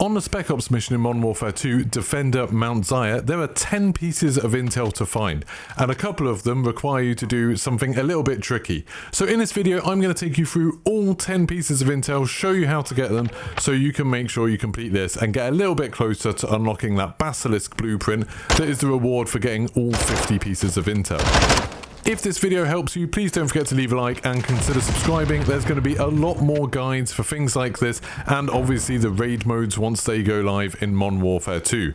On the Spec Ops mission in Modern Warfare 2, Defender Mt Zaya, there are 10 pieces of intel to find, and a couple of them require you to do something a little bit tricky. So in this video, I'm going to take you through all 10 pieces of intel, show you how to get them, so you can make sure you complete this and get a little bit closer to unlocking that Basilisk blueprint that is the reward for getting all 50 pieces of intel. If this video helps you, please don't forget to leave a like and consider subscribing. There's going to be a lot more guides for things like this, and obviously the raid modes once they go live in Modern Warfare 2.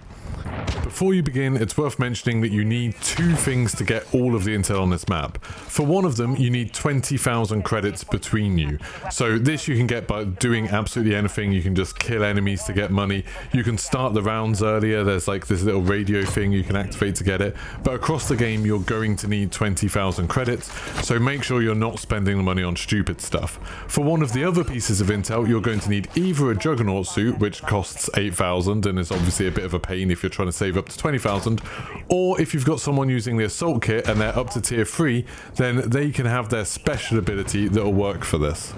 Before you begin, it's worth mentioning that you need two things to get all of the intel on this map. For one of them, you need 20,000 credits between you. So this you can get by doing absolutely anything. You can just kill enemies to get money. You can start the rounds earlier. There's like this little radio thing you can activate to get it. But across the game, you're going to need 20,000 credits. So make sure you're not spending the money on stupid stuff. For one of the other pieces of intel, you're going to need either a Juggernaut suit, which costs 8,000 and is obviously a bit of a pain if you're trying to save up to 20,000, or if you've got someone using the assault kit and they're up to tier 3, then they can have their special ability that'll work for this.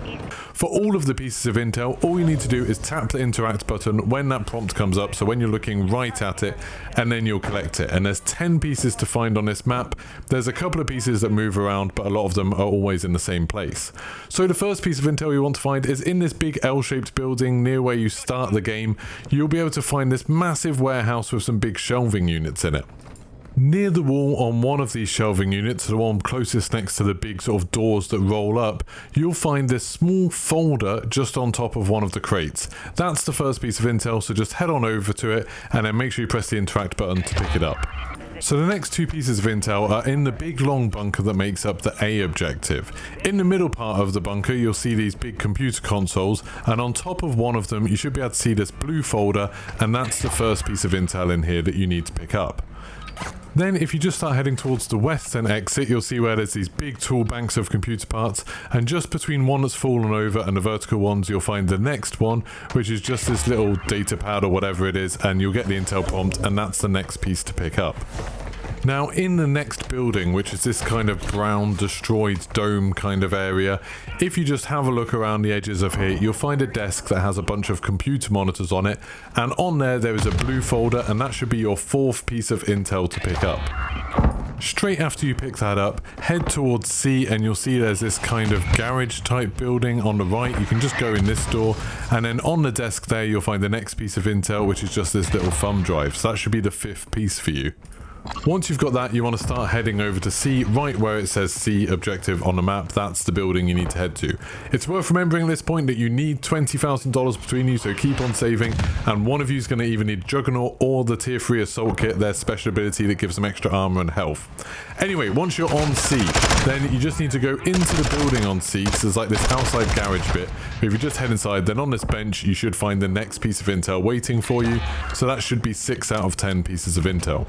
For all of the pieces of intel, all you need to do is tap the interact button when that prompt comes up, so when you're looking right at it, and then you'll collect it. And there's 10 pieces to find on this map. There's a couple of pieces that move around, but a lot of them are always in the same place. So the first piece of intel you want to find is in this big L-shaped building near where you start the game. You'll be able to find this massive warehouse with some big shelving units in it. Near the wall on one of these shelving units, the one closest next to the big sort of doors that roll up, you'll find this small folder just on top of one of the crates. That's the first piece of intel, so just head on over to it and then make sure you press the interact button to pick it up. So the next two pieces of intel are in the big long bunker that makes up the A objective. In the middle part of the bunker, you'll see these big computer consoles, and on top of one of them you should be able to see this blue folder, and that's the first piece of intel in here that you need to pick up. Then if you just start heading towards the western exit, you'll see where there's these big tall banks of computer parts, and just between one that's fallen over and the vertical ones you'll find the next one, which is just this little data pad or whatever it is, and you'll get the intel prompt, and that's the next piece to pick up. Now in the next building, which is this kind of brown destroyed dome kind of area, if you just have a look around the edges of here, you'll find a desk that has a bunch of computer monitors on it, and on there is a blue folder, and that should be your fourth piece of intel to pick up. Straight after you pick that up, head towards C, and you'll see there's this kind of garage type building on the right. You can just go in this door, and then on the desk there you'll find the next piece of intel, which is just this little thumb drive. So that should be the fifth piece for you. Once you've got that, you want to start heading over to C, right where it says C objective on the map. That's the building you need to head to. It's worth remembering at this point that you need $20,000 between you, so keep on saving, and one of you is going to either need Juggernaut or the tier 3 assault kit, their special ability that gives them extra armor and health. Anyway, once you're on C, then you just need to go into the building on C, so there's like this outside garage bit. If you just head inside, then on this bench you should find the next piece of intel waiting for you, so that should be 6 out of 10 pieces of intel.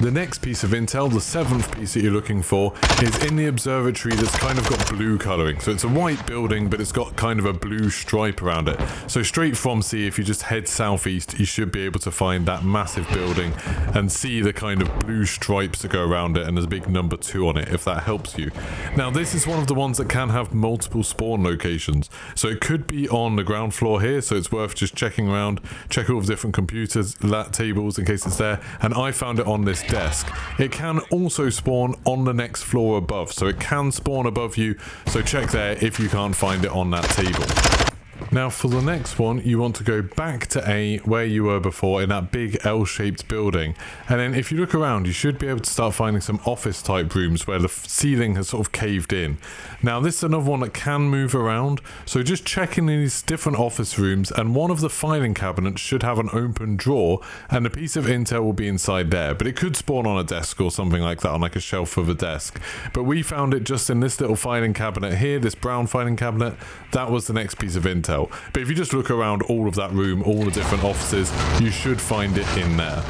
The next piece of intel, the seventh piece that you're looking for, is in the observatory that's kind of got blue colouring. So it's a white building, but it's got kind of a blue stripe around it. So straight from C, if you just head southeast, you should be able to find that massive building and see the kind of blue stripes that go around it, and there's a big number 2 on it, if that helps you. Now this is one of the ones that can have multiple spawn locations. So it could be on the ground floor here, so it's worth just checking around, check all the different computers, tables in case it's there, and I found it on this desk. It can also spawn on the next floor above, so it can spawn above you, so check there if you can't find it on that table. Now for the next one, you want to go back to A where you were before in that big L-shaped building, and then if you look around you should be able to start finding some office type rooms where the ceiling has sort of caved in. Now this is another one that can move around, so just check in these different office rooms, and one of the filing cabinets should have an open drawer and a piece of intel will be inside there, but it could spawn on a desk or something like that, on like a shelf of a desk. But we found it just in this little filing cabinet here, this brown filing cabinet. That was the next piece of intel. But if you just look around all of that room, all the different offices, you should find it in there.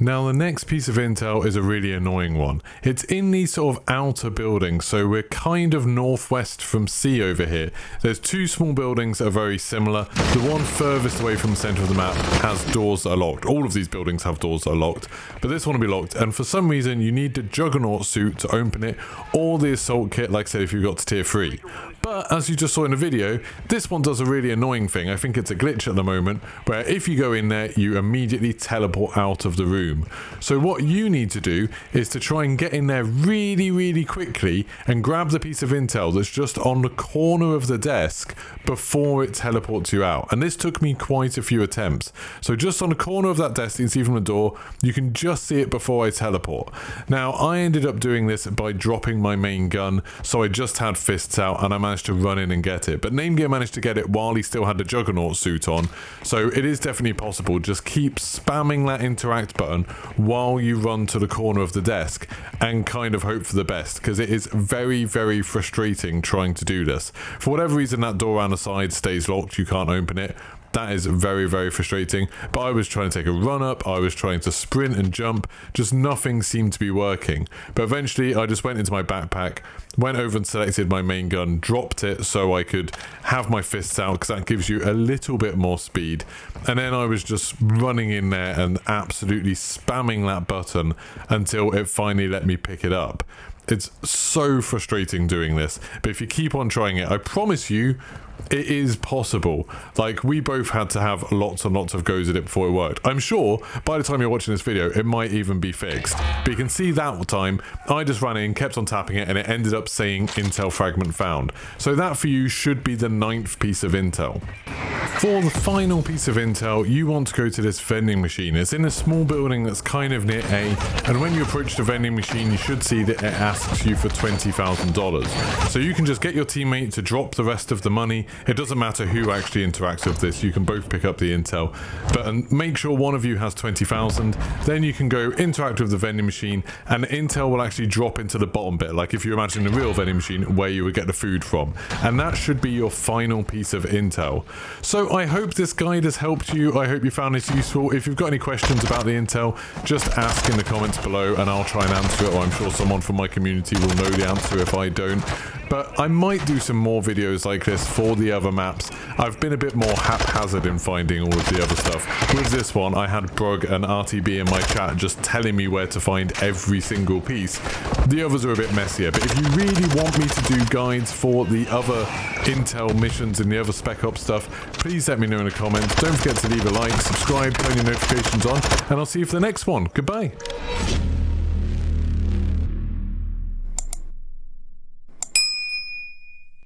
Now the next piece of intel is a really annoying one. It's in these sort of outer buildings, so we're kind of northwest from C over here. There's two small buildings that are very similar. The one furthest away from the center of the map has doors that are locked. All of these buildings have doors that are locked, but this one will be locked, and for some reason you need the Juggernaut suit to open it, or the assault kit, like I said, if you got to tier 3. But as you just saw in the video, this one does a really annoying thing. I think it's a glitch at the moment, where if you go in there, you immediately teleport out of the room. So what you need to do is to try and get in there really quickly and grab the piece of intel that's just on the corner of the desk before it teleports you out. And this took me quite a few attempts. So just on the corner of that desk, you can see from the door, you can just see it before I teleport. Now I ended up doing this by dropping my main gun, so I just had fists out and I managed to run in and get it. But Namegear managed to get it while he still had the Juggernaut suit on, so it is definitely possible. Just keep spamming that interact button while you run to the corner of the desk and kind of hope for the best, because it is very frustrating trying to do this. For whatever reason, that door around the side stays locked, you can't open it. That is very frustrating. But I was trying to take a run up, I was trying to sprint and jump, just nothing seemed to be working. But eventually I just went into my backpack, went over and selected my main gun, dropped it so I could have my fists out, because that gives you a little bit more speed. And then I was just running in there and absolutely spamming that button until it finally let me pick it up. It's so frustrating doing this, but if you keep on trying it, I promise you, it is possible. Like, we both had to have lots and lots of goes at it before it worked. I'm sure by the time you're watching this video, it might even be fixed. But you can see that time, I just ran in, kept on tapping it, and it ended up saying intel fragment found. So that for you should be the 9th piece of intel. For the final piece of intel, you want to go to this vending machine. It's in a small building that's kind of near A, and when you approach the vending machine, you should see that it asks you for $20,000. So you can just get your teammate to drop the rest of the money. It doesn't matter who actually interacts with this, you can both pick up the intel, but make sure one of you has 20,000, then you can go interact with the vending machine, and the intel will actually drop into the bottom bit, like if you imagine a real vending machine where you would get the food from, and that should be your final piece of intel. So I hope this guide has helped you, I hope you found this useful. If you've got any questions about the intel, just ask in the comments below and I'll try and answer it, or I'm sure someone from my community will know the answer if I don't. But I might do some more videos like this for the other maps. I've been a bit more haphazard in finding all of the other stuff. With this one, I had Brug and RTB in my chat just telling me where to find every single piece. The others are a bit messier, but if you really want me to do guides for the other intel missions and the other Spec Ops stuff, please let me know in the comments. Don't forget to leave a like, subscribe, turn your notifications on, and I'll see you for the next one. Goodbye.